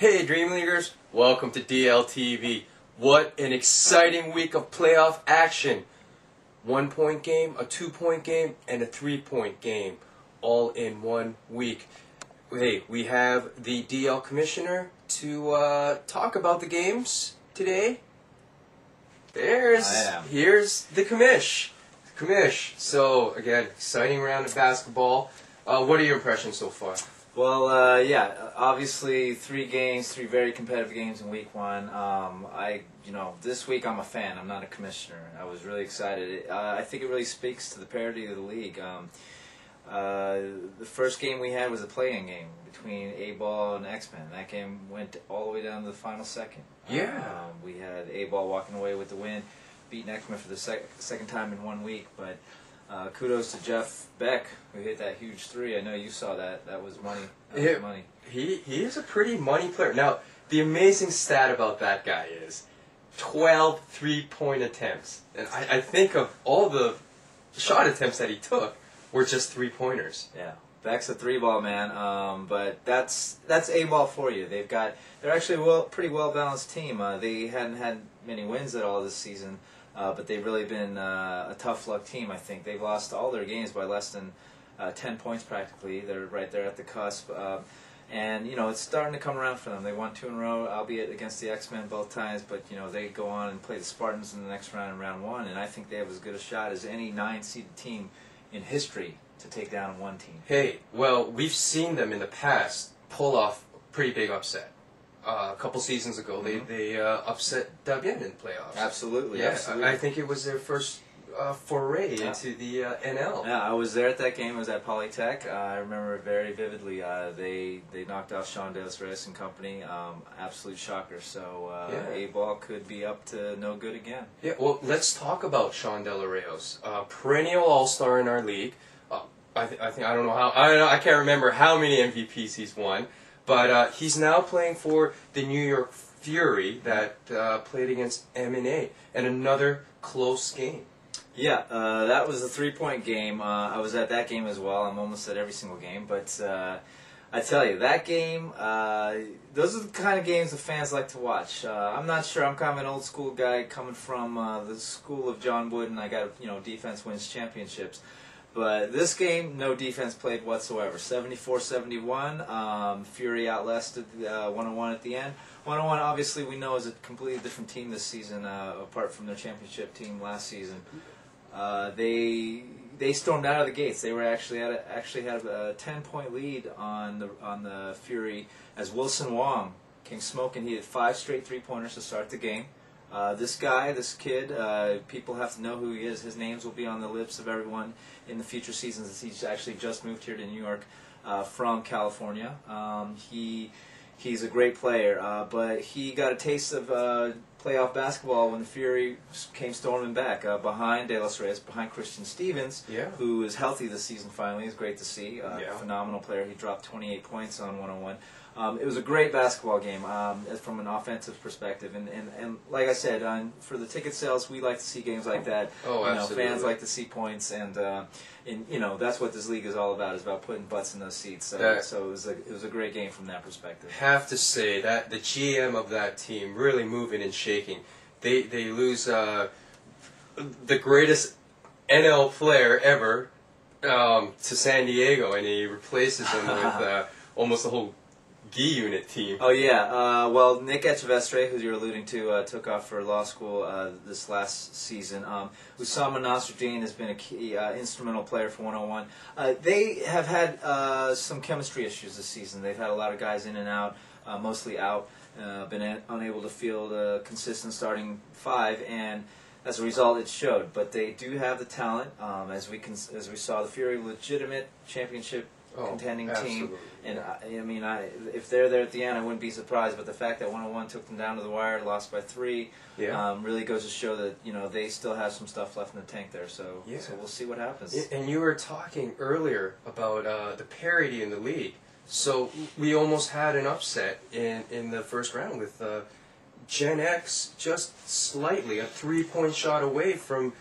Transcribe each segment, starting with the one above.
Hey Dream Leaguers, welcome to DLTV. What an exciting week of playoff action. 1 point game, a 2 point game, and a 3 point game all in 1 week. Hey, we have the DL Commissioner to talk about the games today. Here's the Commish. So again, exciting round of basketball. What are your impressions so far? Well, obviously 3 games, 3 very competitive games in week 1. This week I'm a fan. I'm not a commissioner. I was really excited. I think it really speaks to the parity of the league. The first game we had was a play-in game between A-Ball and X-Men. That game went all the way down to the final second. Yeah. We had A-Ball walking away with the win, beating X-Men for the second time in 1 week, but kudos to Jeff Beck, who hit that huge 3. I know you saw that. That was money. Money. He is a pretty money player. Now, the amazing stat about that guy is 12 3-point attempts. And I think of all the shot attempts that he took were just 3-pointers. Yeah. Beck's a 3-ball man, but that's A-Ball for you. They're actually a pretty well-balanced team. They hadn't had many wins at all this season. But they've really been a tough luck team, I think. They've lost all their games by less than 10 points practically. They're right there at the cusp. And, it's starting to come around for them. They won 2 in a row, albeit against the X-Men both times. But, they go on and play the Spartans in the next round in round 1. And I think they have as good a shot as any 9-seeded team in history to take down one team. Hey, well, we've seen them in the past pull off a pretty big upset. A couple seasons ago, they upset Dabian in playoffs. Absolutely, yeah, absolutely. I think it was their first foray into the NL. Yeah, I was there at that game. I was at Polytech. I remember it very vividly. They knocked out Sean De Los Reyes and company. Absolute shocker. So A-Ball could be up to no good again. Yeah. Well, let's talk about Sean De Los Reyes, perennial All-Star in our league. I don't know how. I can't remember how many MVPs he's won. But he's now playing for the New York Fury that played against M&A, and another close game. Yeah, that was a 3-point game. I was at that game as well. I'm almost at every single game. But I tell you, that game, those are the kind of games the fans like to watch. I'm not sure. I'm kind of an old school guy coming from the school of John Wood, and I got, defense wins championships. But this game, no defense played whatsoever. 74-71. Fury outlasted 101 at the end. 101, obviously, we know is a completely different team this season, apart from their championship team last season. They stormed out of the gates. They were actually had a 10-point lead on the Fury as Wilson Wong came smoking. He had 5 straight 3-pointers to start the game. This kid, people have to know who he is. His names will be on the lips of everyone in the future seasons, as he's actually just moved here to New York from California. He's a great player, but he got a taste of playoff basketball when the Fury came storming back behind De Los Reyes, behind Christian Stevens, who is healthy this season finally. It's great to see. Phenomenal player. He dropped 28 points on 101. It was a great basketball game from an offensive perspective, and like I said, for the ticket sales, we like to see games like that. Oh, absolutely. Fans like to see points, and that's what this league is all about. Is about putting butts in those seats. So it was a great game from that perspective. Have to say that the GM of that team really moving and shaking. They lose the greatest NL player ever to San Diego, and he replaces him with almost the whole G Unit team. Oh yeah, well Nick Echevestre, who you're alluding to, took off for law school this last season. Usama Nasruddin has been a key instrumental player for 101. They have had some chemistry issues this season. They've had a lot of guys in and out, mostly out, been unable to field a consistent starting 5, and as a result, it showed. But they do have the talent, as we saw, the Fury, legitimate championship contending team, and if they're there at the end, I wouldn't be surprised. But the fact that 101 took them down to the wire, lost by 3, really goes to show that they still have some stuff left in the tank there. So we'll see what happens. And you were talking earlier about the parity in the league. So we almost had an upset in the first round with Gen X just slightly a 3-point shot away from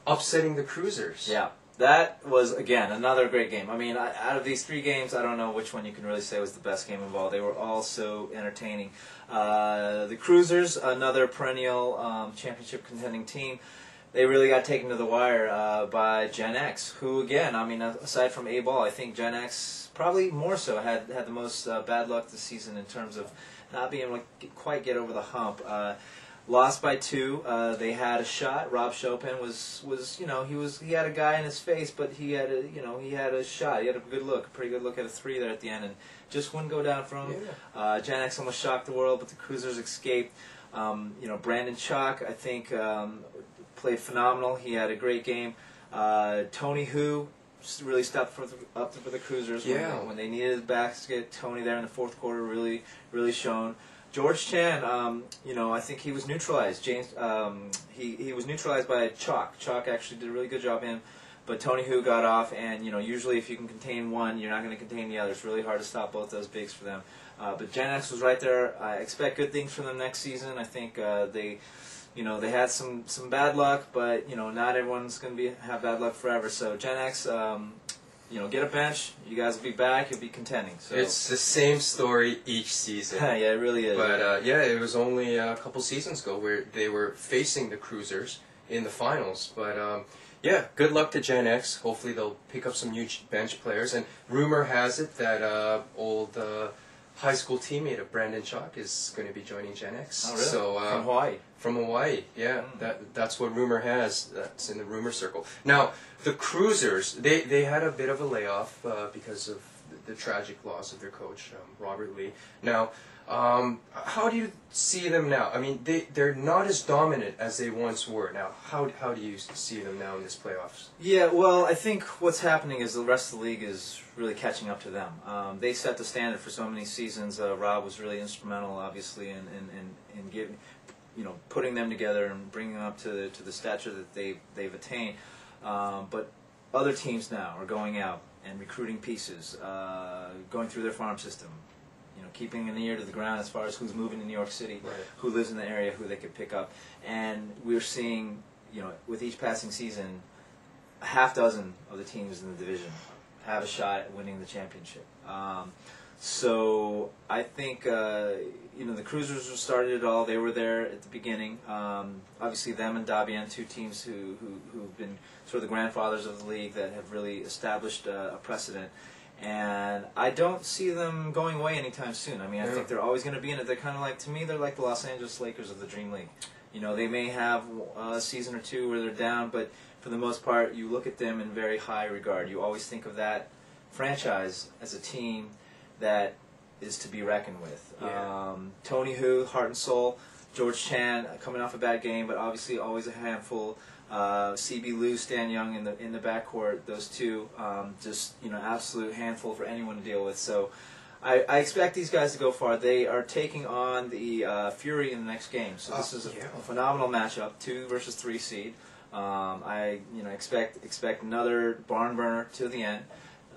upsetting the Cruisers. Yeah. That was, again, another great game. I mean, out of these 3 games, I don't know which one you can really say was the best game involved. They were all so entertaining. The Cruisers, another perennial championship contending team, they really got taken to the wire by Gen X, who, again, I mean, aside from A-Ball, I think Gen X probably more so had the most bad luck this season in terms of not being able to quite get over the hump. Lost by 2. They had a shot. Rob Chopin was he had a guy in his face, but he had a shot. He had a good look, a pretty good look at a 3 there at the end, and just wouldn't go down from him. Yeah. Gen X almost shocked the world, but the Cruisers escaped. Brandon Chalk, I think, played phenomenal. He had a great game. Tony Hu really stepped up for the Cruisers when they needed his basket. Tony there in the 4th quarter really shone. George Chan, I think he was neutralized. He was neutralized by Chalk. Chalk actually did a really good job in him, but Tony Hu got off, and usually if you can contain one, you're not going to contain the other. It's really hard to stop both those bigs for them. But Gen X was right there. I expect good things from them next season. I think they had some bad luck, but not everyone's going to have bad luck forever. So Gen X, get a bench. You guys will be back. You'll be contending. So it's the same story each season. Yeah, it really is. But it was only a couple seasons ago where they were facing the Cruisers in the finals. But good luck to Gen X. Hopefully they'll pick up some new bench players. And rumor has it that old high school teammate of Brandon Chalk is going to be joining Gen X. Oh, really? So, from Hawaii. From Hawaii, yeah. That's what rumor has. That's in the rumor circle. Now, the Cruisers, they had a bit of a layoff because of the tragic loss of their coach, Robert Lee. Now, how do you see them now? I mean, they're not as dominant as they once were. Now, how do you see them now in this playoffs? Yeah, well, I think what's happening is the rest of the league is really catching up to them. They set the standard for so many seasons. Rob was really instrumental, obviously, in giving, putting them together and bringing them up to the stature that they've attained. But other teams now are going out and recruiting pieces, going through their farm system, keeping an ear to the ground as far as who's moving to New York City, right, who lives in the area, who they could pick up. And we're seeing, with each passing season, a half dozen of the teams in the division have a shot at winning the championship. So I think the Cruisers started it all. They were there at the beginning. Obviously, them and Dabian, 2 teams who've been sort of the grandfathers of the league that have really established a precedent. And I don't see them going away anytime soon. I mean, I think they're always going to be in it. They're kind of like, to me, they're like the Los Angeles Lakers of the Dream League. They may have a season or 2 where they're down, but for the most part, you look at them in very high regard. You always think of that franchise as a team that is to be reckoned with. Yeah. Tony Hu, heart and soul. George Chan, coming off a bad game, but obviously always a handful. CB Liu, Stan Young in the backcourt. Those 2, just absolute handful for anyone to deal with. So I expect these guys to go far. They are taking on the Fury in the next game. So this is a phenomenal matchup, 2 versus 3 seed. I expect another barn burner to the end.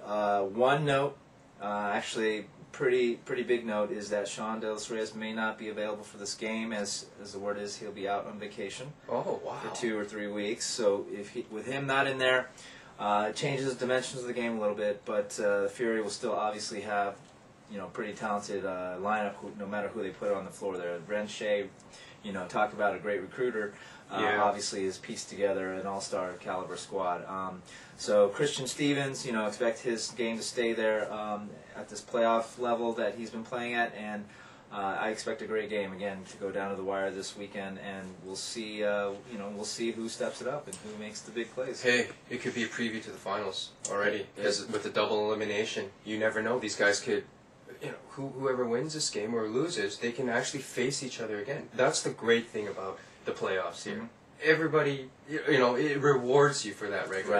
One note, actually pretty big note, is that Sean De Los Reyes may not be available for this game, as the word is he'll be out on vacation. Oh, wow. For 2 or 3 weeks. So with him not in there, it changes the dimensions of the game a little bit. But Fury will still obviously have pretty talented lineup, no matter who they put on the floor there. Ren Shea, talk about a great recruiter. Obviously has pieced together an all-star caliber squad. So Christian Stevens, expect his game to stay there at this playoff level that he's been playing at, and I expect a great game again to go down to the wire this weekend, and we'll see. We'll see who steps it up and who makes the big plays. Hey, it could be a preview to the finals already, because with the double elimination, you never know. These guys could. Whoever wins this game or loses, they can actually face each other again. That's the great thing about the playoffs here. Everybody, it rewards you for that regular.